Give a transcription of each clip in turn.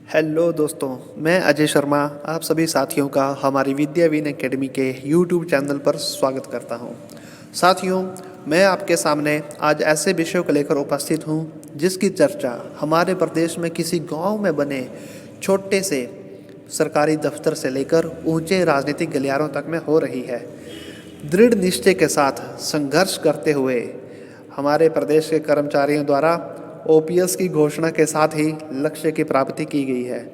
Hello दोस्तों, मैं अजय शर्मा आप सभी साथियों का हमारी विद्यावीन एकेडमी के यूट्यूब चैनल पर स्वागत करता हूं। साथियों, मैं आपके सामने आज ऐसे विषयों को लेकर उपस्थित हूं जिसकी चर्चा हमारे प्रदेश में किसी गांव में बने छोटे से सरकारी दफ्तर से लेकर ऊंचे राजनीतिक गलियारों तक में हो रही है। दृढ़ निश्चय के साथ संघर्ष करते हुए हमारे प्रदेश के कर्मचारियों द्वारा ओपीएस की घोषणा के साथ ही लक्ष्य की प्राप्ति की गई है।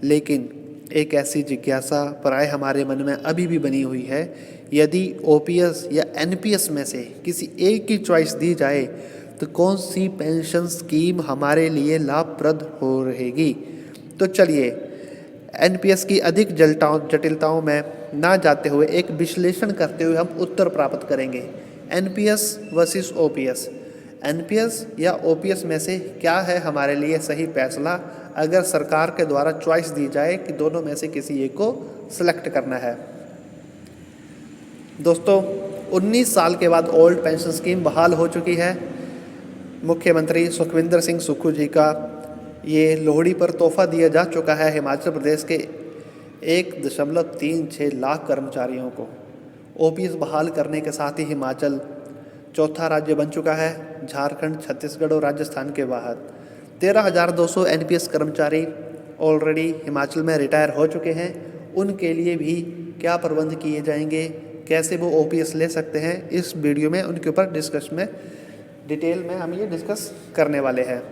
लेकिन एक ऐसी जिज्ञासा प्राय हमारे मन में अभी भी बनी हुई है, यदि ओपीएस या एनपीएस में से किसी एक की चॉइस दी जाए तो कौन सी पेंशन स्कीम हमारे लिए लाभप्रद हो रहेगी। तो चलिए एनपीएस की अधिक जटिलताओं में ना जाते हुए एक विश्लेषण करते हुए हम उत्तर प्राप्त करेंगे। एनपीएस वर्सेस ओपीएस, एनपीएस या ओपीएस में से क्या है हमारे लिए सही फैसला, अगर सरकार के द्वारा चॉइस दी जाए कि दोनों में से किसी एक को सिलेक्ट करना है। दोस्तों, 19 साल के बाद ओल्ड पेंशन स्कीम बहाल हो चुकी है। मुख्यमंत्री सुखविंदर सिंह सुक्खू जी का ये लोहड़ी पर तोहफा दिया जा चुका है हिमाचल प्रदेश के 1.36 लाख कर्मचारियों को। ओपीएस बहाल करने के साथ ही हिमाचल चौथा राज्य बन चुका है, झारखंड, छत्तीसगढ़ और राजस्थान के बाद। 13,200 एनपीएस कर्मचारी ऑलरेडी हिमाचल में रिटायर हो चुके हैं। उनके लिए भी क्या प्रबंध किए जाएंगे, कैसे वो ओपीएस ले सकते हैं, इस वीडियो में उनके ऊपर डिटेल में हम ये डिस्कस करने वाले हैं।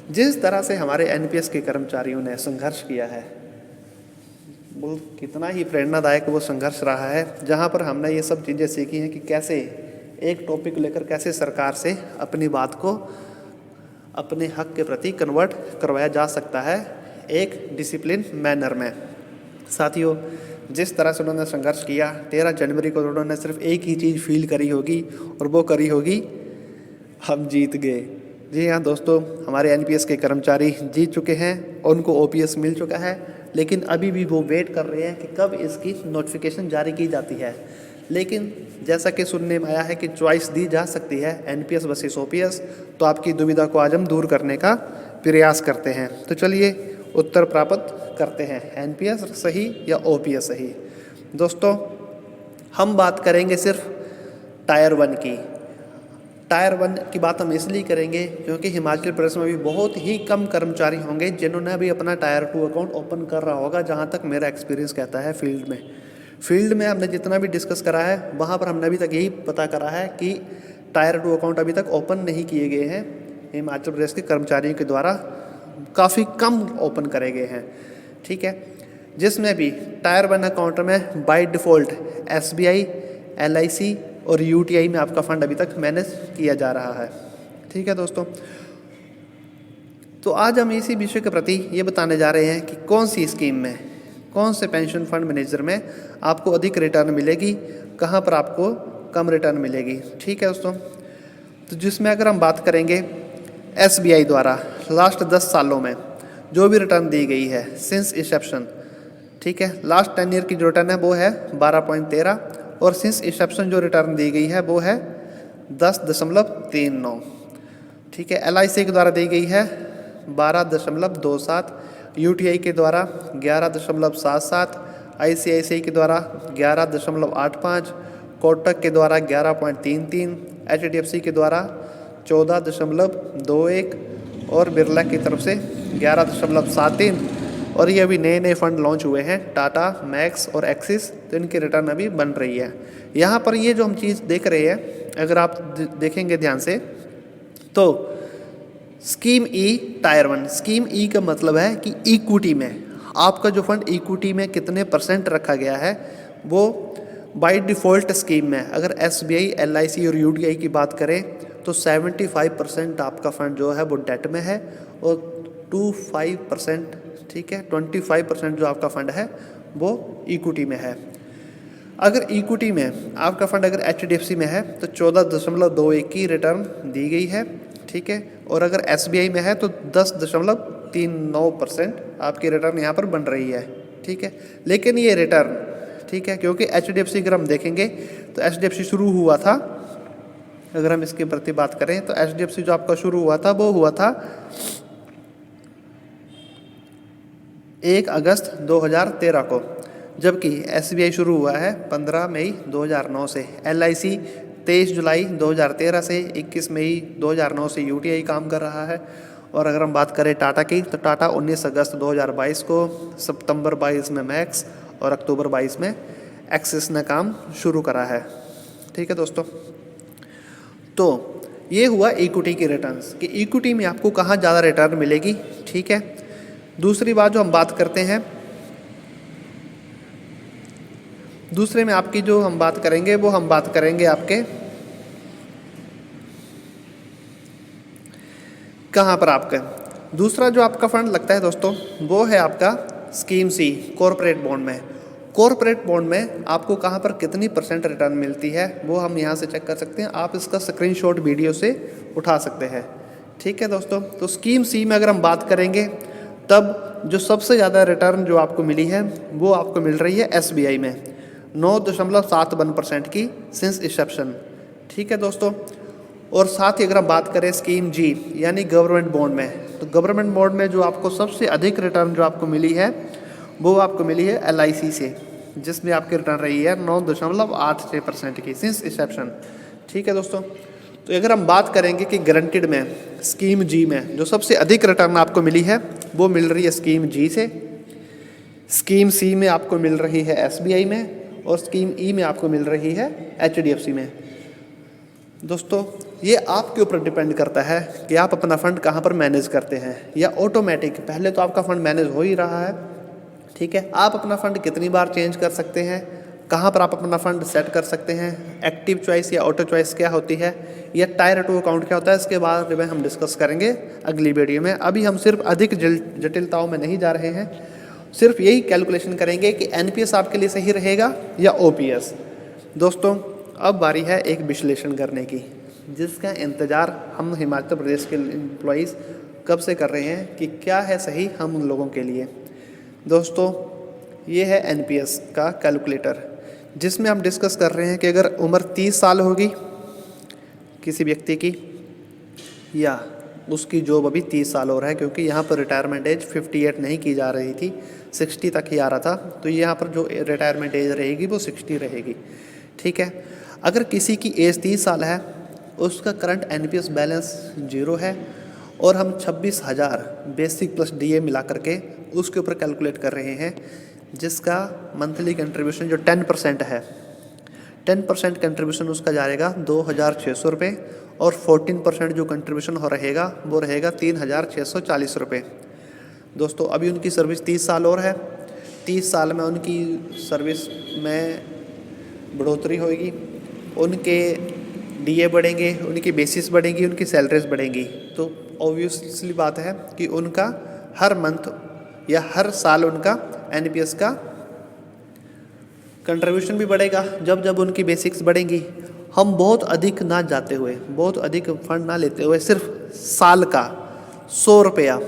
जिस तरह से हमारे एनपीएस के कर्मचारियों ने संघर्ष किया है, वो कितना ही प्रेरणादायक वो संघर्ष रहा है, जहाँ पर हमने ये सब चीज़ें सीखी हैं कि कैसे एक टॉपिक को लेकर कैसे सरकार से अपनी बात को अपने हक के प्रति कन्वर्ट करवाया जा सकता है एक डिसिप्लिन मैनर में। साथियों, जिस तरह से उन्होंने संघर्ष किया, 13 जनवरी को उन्होंने सिर्फ एक ही चीज़ फील करी होगी और वो करी होगी, हम जीत गए। जी हाँ दोस्तों, हमारे एनपीएस के कर्मचारी जीत चुके हैं, उनको ओपीएस मिल चुका है, लेकिन अभी भी वो वेट कर रहे हैं कि कब इसकी नोटिफिकेशन जारी की जाती है। लेकिन जैसा कि सुनने में आया है कि चॉइस दी जा सकती है एनपीएस वर्सेस ओपीएस, तो आपकी दुविधा को आज हम दूर करने का प्रयास करते हैं। तो चलिए उत्तर प्राप्त करते हैं, एनपीएस सही या ओपीएस सही। दोस्तों, हम बात करेंगे सिर्फ टायर 1 की। टायर 1 की बात हम इसलिए करेंगे क्योंकि हिमाचल प्रदेश में भी बहुत ही कम कर्मचारी होंगे जिन्होंने अभी अपना टायर 2 अकाउंट ओपन कर रहा होगा, जहाँ तक मेरा एक्सपीरियंस कहता है। फील्ड में हमने जितना भी डिस्कस करा है, वहाँ पर हमने अभी तक यही पता करा है कि टायर 2 अकाउंट अभी तक ओपन नहीं किए गए हैं हिमाचल प्रदेश के कर्मचारियों के द्वारा, काफ़ी कम ओपन करे गए हैं। ठीक है, जिसमें भी टायर 1 अकाउंट में बाय डिफ़ॉल्ट एसबीआई, एलआईसी और यूटीआई में आपका फ़ंड अभी तक मैनेज किया जा रहा है। ठीक है दोस्तों, तो आज हम इसी विषय के प्रति ये बताने जा रहे हैं कि कौन सी स्कीम में, कौन से पेंशन फंड मैनेजर में आपको अधिक रिटर्न मिलेगी, कहाँ पर आपको कम रिटर्न मिलेगी। ठीक है दोस्तों, तो जिसमें अगर हम बात करेंगे एसबीआई द्वारा लास्ट 10 सालों में जो भी रिटर्न दी गई है सिंस इंसेप्शन, ठीक है, लास्ट 10 ईयर की जो रिटर्न है वो है 12.13 और सिंस इंसेप्शन जो रिटर्न दी गई है वो है 10.39। ठीक है, एलआईसी के द्वारा दी गई है 12.27, यूटीआई के द्वारा 11.77, आईसीआईसीआई के द्वारा 11.85, कोटक के द्वारा 11.33, एचडीएफसी के द्वारा 14.21 और बिरला की तरफ से 11.73। और ये अभी नए फंड लॉन्च हुए हैं, टाटा, मैक्स और एक्सिस, तो इनकी रिटर्न अभी बन रही है। यहाँ पर ये जो हम चीज़ देख रहे हैं, अगर आप देखेंगे ध्यान से, तो स्कीम ई टायर 1, स्कीम ई का मतलब है कि इक्विटी में आपका जो फंड इक्विटी में कितने % रखा गया है, वो बाय डिफ़ॉल्ट स्कीम में अगर एसबीआई, एलआईसी और यूटीआई की बात करें तो 75% आपका फंड जो है वो डेट में है और 25%, ठीक है, 25% जो आपका फंड है वो इक्विटी में है। अगर इक्विटी में आपका फंड अगर एचडीएफसी में है तो 14.21 की रिटर्न दी गई है। ठीक है, और अगर एसबीआई में है तो 10.39% आपकी रिटर्न यहाँ पर बन रही है। ठीक है, लेकिन ये रिटर्न, ठीक है, क्योंकि एचडीएफसी अगर हम देखेंगे तो एचडीएफसी शुरू हुआ था, अगर हम इसके प्रति बात करें तो एचडीएफसी जो आपका शुरू हुआ था वो हुआ था 1 अगस्त 2013 को, जबकि एसबीआई शुरू हुआ है 15 मई 2009 से। एलआईसी 23 जुलाई 2013 से 21 मई 2009 से यूटीआई काम कर रहा है। और अगर हम बात करें टाटा की, तो टाटा 19 अगस्त 2022 को, सितंबर 22 में मैक्स और अक्टूबर 22 में एक्सिस ने काम शुरू करा है। ठीक है दोस्तों, तो ये हुआ इक्विटी की रिटर्न्स कि इक्विटी में आपको कहाँ ज़्यादा रिटर्न मिलेगी। ठीक है, दूसरी बात जो हम बात करते हैं, दूसरे में आपकी जो हम बात करेंगे वो हम बात करेंगे आपके कहाँ पर आपका दूसरा जो आपका फंड लगता है दोस्तों, वो है आपका स्कीम सी, कॉरपोरेट बॉन्ड में। कॉरपोरेट बॉन्ड में आपको कहाँ पर कितनी % रिटर्न मिलती है वो हम यहाँ से चेक कर सकते हैं। आप इसका स्क्रीनशॉट वीडियो से उठा सकते हैं। ठीक है दोस्तों, तो स्कीम सी में अगर हम बात करेंगे, तब जो सबसे ज़्यादा रिटर्न जो आपको मिली है वो आपको मिल रही है एसबीआई में, 9.71% की सिंस इंसेप्शन। ठीक है दोस्तों, और साथ ही अगर हम बात करें स्कीम जी यानी गवर्नमेंट बॉन्ड में, तो गवर्नमेंट बॉन्ड में जो आपको सबसे अधिक रिटर्न जो आपको मिली है वो आपको मिली है एलआईसी से, जिसमें आपकी रिटर्न रही है 9.86% की सिंस इंसेप्शन। ठीक है दोस्तों, तो अगर हम बात करेंगे कि गारंटीड में स्कीम जी में जो सबसे अधिक रिटर्न आपको मिली है वो मिल रही है स्कीम जी से, स्कीम सी में आपको मिल रही है एसबीआई में, और स्कीम ई में आपको मिल रही है एचडीएफसी में। दोस्तों, ये आपके ऊपर डिपेंड करता है कि आप अपना फंड कहाँ पर मैनेज करते हैं, या ऑटोमेटिक पहले तो आपका फंड मैनेज हो ही रहा है। ठीक है, आप अपना फंड कितनी बार चेंज कर सकते हैं, कहाँ पर आप अपना फंड सेट कर सकते हैं, एक्टिव चॉइस या ऑटो चॉइस क्या होती है, या टायर 2 अकाउंट क्या होता है, इसके बारे में हम डिस्कस करेंगे अगली वीडियो में। अभी हम सिर्फ अधिक जटिलताओं में नहीं जा रहे हैं, सिर्फ यही कैलकुलेशन करेंगे कि एनपीएस आपके लिए सही रहेगा या ओपीएस। दोस्तों, अब बारी है एक विश्लेषण करने की, जिसका इंतज़ार हम हिमाचल प्रदेश के एम्प्लॉइज़ कब से कर रहे हैं कि क्या है सही हम उन लोगों के लिए। दोस्तों, ये है एनपीएस का कैलकुलेटर, जिसमें हम डिस्कस कर रहे हैं कि अगर उम्र 30 साल होगी किसी व्यक्ति की, या उसकी जॉब अभी 30 साल हो रहा है, क्योंकि यहाँ पर रिटायरमेंट एज 58 नहीं की जा रही थी, 60 तक ही आ रहा था, तो यहाँ पर जो रिटायरमेंट एज रहेगी वो 60 रहेगी। ठीक है, अगर किसी की एज 30 साल है, उसका करंट एनपीएस बैलेंस 0 है, और हम 26,000 बेसिक प्लस डीए मिला करके उसके ऊपर कैलकुलेट कर रहे हैं, जिसका मंथली कंट्रीब्यूशन जो 10% है, 10% कंट्रीब्यूशन उसका जाएगा 2,600 रुपये, और 14% जो कंट्रीब्यूशन हो रहेगा वो रहेगा 3,640 रुपये। दोस्तों, अभी उनकी सर्विस 30 साल और है, 30 साल में उनकी सर्विस में बढ़ोतरी होगी, उनके डीए बढ़ेंगे, उनकी बेसिस बढ़ेंगी, उनकी सैलरीज बढ़ेंगी, तो ऑब्वियसली बात है कि उनका हर मंथ या हर साल उनका एनपीएस का कंट्रीब्यूशन भी बढ़ेगा। जब जब उनकी बेसिक्स बढ़ेंगी, हम बहुत अधिक ना जाते हुए, बहुत अधिक फंड ना लेते हुए, सिर्फ साल का 100 रुपया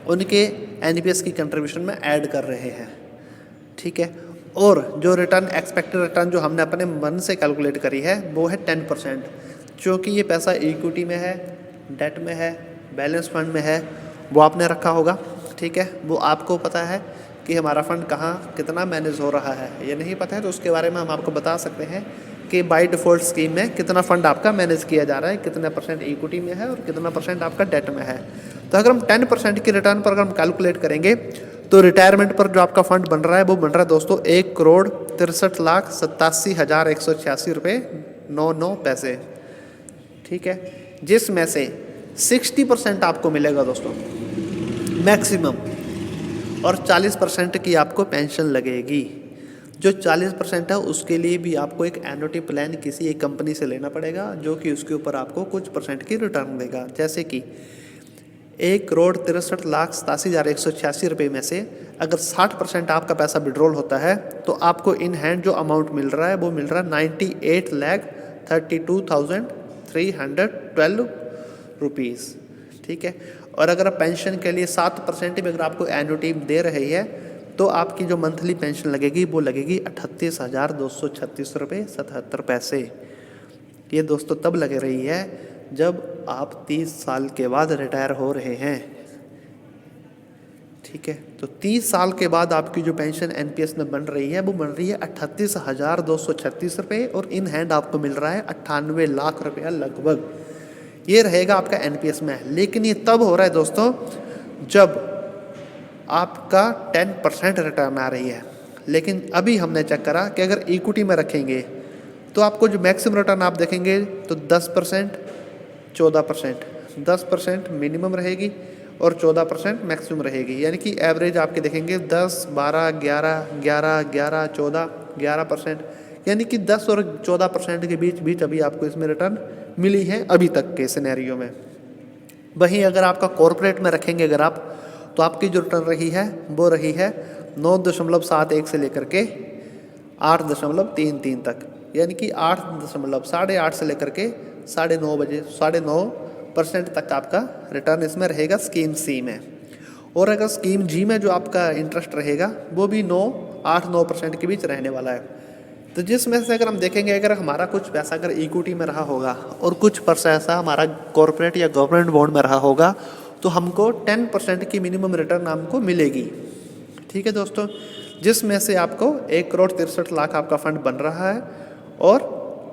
उनके एनपीएस की कंट्रीब्यूशन में ऐड कर रहे हैं। ठीक है, और जो रिटर्न एक्सपेक्टेड रिटर्न जो हमने अपने मन से कैलकुलेट करी है वो है 10%, क्योंकि ये पैसा इक्विटी में है, डेट में है, बैलेंस फंड में है, वो आपने रखा होगा। ठीक है, वो आपको पता है कि हमारा फंड कहाँ कितना मैनेज हो रहा है। ये नहीं पता है तो उसके बारे में हम आपको बता सकते हैं कि बाय डिफ़ॉल्ट स्कीम में कितना फंड आपका मैनेज किया जा रहा है, कितना % इक्विटी में है और कितना % आपका डेट में है। तो अगर हम 10% की रिटर्न पर अगर हम कैलकुलेट करेंगे, तो रिटायरमेंट पर जो आपका फंड बन रहा है वो बन रहा है दोस्तों 1,63,87,186 रुपये 99 पैसे। ठीक है, जिसमें से 60% आपको मिलेगा दोस्तों मैक्सिमम, और 40% की आपको पेंशन लगेगी। जो 40% है उसके लिए भी आपको एक एन्युटी प्लान किसी एक कंपनी से लेना पड़ेगा, जो कि उसके ऊपर आपको कुछ % की रिटर्न देगा। जैसे कि 1,63,87,186 रुपये में से अगर 60% आपका पैसा विड्रॉल होता है, तो आपको इन हैंड जो अमाउंट मिल रहा है वो मिल रहा है 98,32,312 रुपीज़। ठीक है, और अगर आप पेंशन के लिए 7% भी अगर आपको एन्युटी दे रही है, तो आपकी जो मंथली पेंशन लगेगी वो लगेगी 38,236 रुपये 77 पैसे। ये दोस्तों तब लग रही है जब आप 30 साल के बाद रिटायर हो रहे हैं। ठीक है, तो 30 साल के बाद आपकी जो पेंशन एनपीएस में बन रही है वो बन रही है 38,236 रुपये और इन हैंड आपको मिल रहा है 98 लाख रुपया लगभग। ये रहेगा आपका एनपीएस में। लेकिन ये तब हो रहा है दोस्तों जब आपका 10% रिटर्न आ रही है। लेकिन अभी हमने चेक करा कि अगर इक्विटी में रखेंगे तो आपको जो मैक्सिमम रिटर्न आप देखेंगे तो 10%, 14%, 10% मिनिमम रहेगी और 14% मैक्सिमम रहेगी। यानी कि एवरेज आपके देखेंगे 10, 12, 11, 11, 11, 14, 11%, यानी कि 10 और 14% के बीच अभी आपको इसमें रिटर्न मिली है अभी तक के सिनेरियो में। वहीं अगर आपका कॉर्पोरेट में रखेंगे अगर आप, तो आपकी जो रिटर्न रही है वो रही है 9.71 से लेकर के 8.33 तक, यानी कि 8.8 से लेकर के 9.5% तक आपका रिटर्न इसमें रहेगा स्कीम सी में। और अगर स्कीम जी में जो आपका इंटरेस्ट रहेगा वो भी 8-9% के बीच रहने वाला है। तो जिसमें से अगर हम देखेंगे अगर हमारा कुछ पैसा अगर इक्विटी में रहा होगा और कुछ पैसा हमारा कॉर्पोरेट या गवर्नमेंट बॉन्ड में रहा होगा तो हमको 10% की मिनिमम रिटर्न हमको मिलेगी। ठीक है दोस्तों, जिसमें से आपको 1,63,00,000 आपका फंड बन रहा है और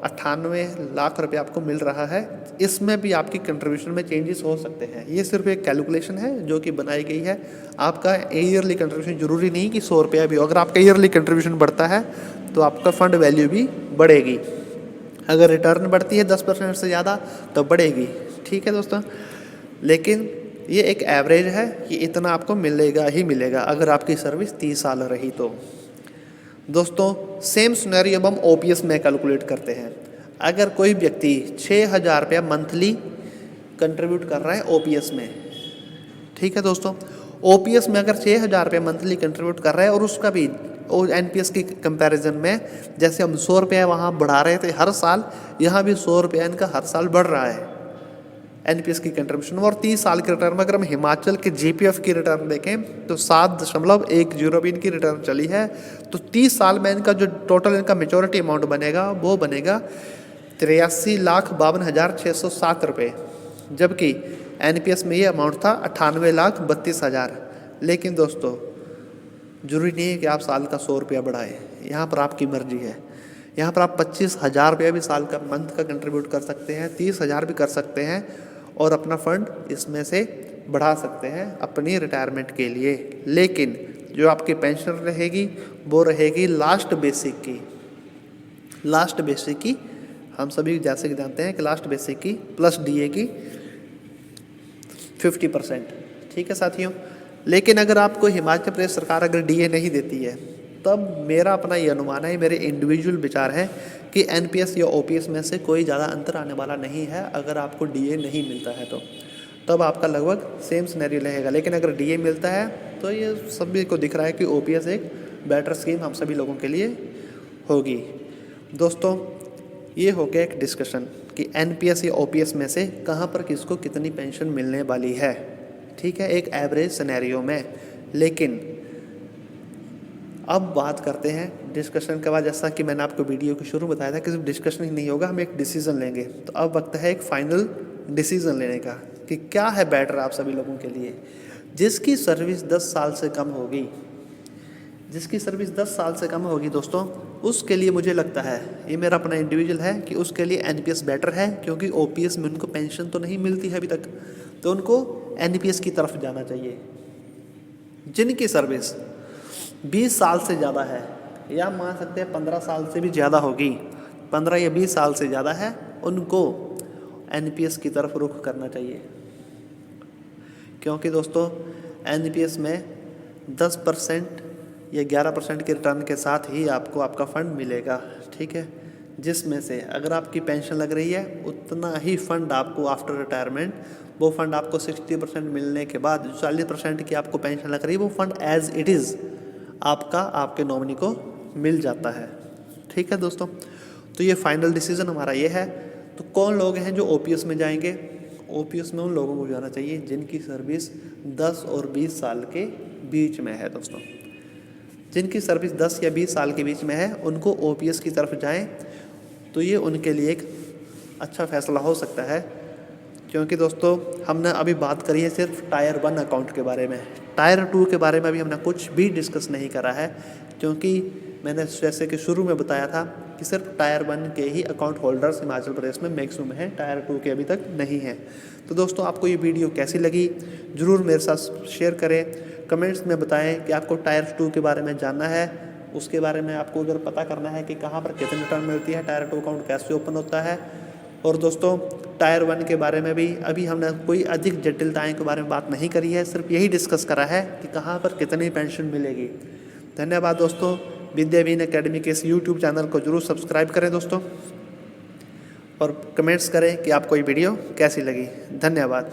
98 लाख रुपए आपको मिल रहा है। इसमें भी आपकी कंट्रीब्यूशन में चेंजेस हो सकते हैं। ये सिर्फ एक कैलकुलेशन है जो कि बनाई गई है। आपका ईयरली कंट्रीब्यूशन जरूरी नहीं कि 100 रुपया भी हो। अगर आपका ईयरली कंट्रीब्यूशन बढ़ता है तो आपका फंड वैल्यू भी बढ़ेगी। अगर रिटर्न बढ़ती है 10% से ज़्यादा तो बढ़ेगी। ठीक है दोस्तों, लेकिन ये एक एवरेज है कि इतना आपको मिलेगा ही मिलेगा अगर आपकी सर्विस 30 साल रही तो। दोस्तों सेम सिनेरियो अब हम ओपीएस में कैलकुलेट करते हैं। अगर कोई व्यक्ति 6,000 रुपया मंथली कंट्रीब्यूट कर रहा है ओपीएस में, ठीक है दोस्तों, ओपीएस में अगर 6,000 रुपया मंथली कंट्रीब्यूट कर रहा है और उसका भी एनपीएस की कंपैरिजन में जैसे हम 100 रुपया वहाँ बढ़ा रहे थे हर साल, यहाँ भी 100 रुपया इनका हर साल बढ़ रहा है एनपीएस की कंट्रीब्यूशन। और 30 साल के रिटर्न में अगर हम हिमाचल के जीपीएफ की रिटर्न देखें तो 7.10 इनकी रिटर्न चली है। तो 30 साल में इनका जो टोटल इनका मेचोरिटी अमाउंट बनेगा वो बनेगा 83,52,607 रुपये, जबकि एनपीएस में ये अमाउंट था 98,32,000। लेकिन दोस्तों जरूरी नहीं है कि आप साल का 100 रुपया बढ़ाएं, यहाँ पर आपकी मर्जी है। यहाँ पर आप 25,000 रुपया भी साल का मंथ का कंट्रीब्यूट कर सकते हैं, 30,000 भी कर सकते हैं और अपना फंड इसमें से बढ़ा सकते हैं अपनी रिटायरमेंट के लिए। लेकिन जो आपकी पेंशन रहेगी वो रहेगी लास्ट बेसिक की हम सभी जैसे कि जानते हैं कि लास्ट बेसिक की प्लस डीए की 50%। ठीक है साथियों, लेकिन अगर आपको हिमाचल प्रदेश सरकार अगर डीए नहीं देती है तब मेरा अपना ये अनुमान है, मेरे इंडिविजुअल विचार है कि एनपीएस या ओपीएस में से कोई ज़्यादा अंतर आने वाला नहीं है। अगर आपको डीए नहीं मिलता है तो तब आपका लगभग सेम सिनेरियो रहेगा। लेकिन अगर डीए मिलता है तो ये सभी को दिख रहा है कि ओपीएस एक बेटर स्कीम हम सभी लोगों के लिए होगी। दोस्तों ये हो गया एक डिस्कशन कि एनपीएस या ओपीएस में से कहाँ पर किसको कितनी पेंशन मिलने वाली है। ठीक है, एक एवरेज सिनेरियो में। लेकिन अब बात करते हैं डिस्कशन के बाद, जैसा कि मैंने आपको वीडियो के शुरू बताया था कि सिर्फ डिस्कशन ही नहीं होगा, हम एक डिसीजन लेंगे। तो अब वक्त है एक फाइनल डिसीजन लेने का कि क्या है बेटर आप सभी लोगों के लिए। जिसकी सर्विस 10 साल से कम होगी, जिसकी सर्विस 10 साल से कम होगी दोस्तों, उसके लिए मुझे लगता है, ये मेरा अपना इंडिविजुअल है, कि उसके लिए एनपीएस बेटर है। क्योंकि ओपीएस में उनको पेंशन तो नहीं मिलती है अभी तक, तो उनको एनपीएस की तरफ जाना चाहिए। जिनकी सर्विस 20 साल से ज़्यादा है, या मान सकते हैं 15 साल से भी ज़्यादा होगी, 15 या 20 साल से ज़्यादा है, उनको एनपीएस की तरफ रुख करना चाहिए। क्योंकि दोस्तों एनपीएस में 10% या 11% के रिटर्न के साथ ही आपको आपका फंड मिलेगा। ठीक है, जिसमें से अगर आपकी पेंशन लग रही है उतना ही फंड आपको आफ्टर रिटायरमेंट, वो फंड आपको 60% मिलने के बाद 40% की आपको पेंशन लग रही है, वो फंड एज इट इज़ आपका आपके नॉमिनी को मिल जाता है। ठीक है दोस्तों, तो ये फाइनल डिसीजन हमारा ये है। तो कौन लोग हैं जो ओपीएस में जाएंगे? ओपीएस में उन लोगों को जाना चाहिए जिनकी सर्विस 10 और 20 साल के बीच में है। दोस्तों जिनकी सर्विस 10 या 20 साल के बीच में है उनको ओपीएस की तरफ जाएं, तो ये उनके लिए एक अच्छा फैसला हो सकता है। क्योंकि दोस्तों हमने अभी बात करी है सिर्फ टायर 1 अकाउंट के बारे में। टायर 2 के बारे में अभी हमने कुछ भी डिस्कस नहीं करा है, क्योंकि मैंने जैसे कि शुरू में बताया था कि सिर्फ टायर 1 के ही अकाउंट होल्डर्स हिमाचल प्रदेश में मैक्सिमम हैं, टायर 2 के अभी तक नहीं हैं। तो दोस्तों आपको ये वीडियो कैसी लगी ज़रूर मेरे साथ शेयर करें, कमेंट्स में बताएं कि आपको टायर 2 के बारे में जानना है, उसके बारे में आपको अगर पता करना है कि कहाँ पर कितनी रिटर्न मिलती है, टायर 2 अकाउंट कैसे ओपन होता है। और दोस्तों टायर 1 के बारे में भी अभी हमने कोई अधिक जटिलताएं के बारे में बात नहीं करी है, सिर्फ यही डिस्कस करा है कि कहाँ पर कितनी पेंशन मिलेगी। धन्यवाद दोस्तों। विद्यावीन एकेडमी के इस यूट्यूब चैनल को जरूर सब्सक्राइब करें दोस्तों, और कमेंट्स करें कि आपको ये वीडियो कैसी लगी। धन्यवाद।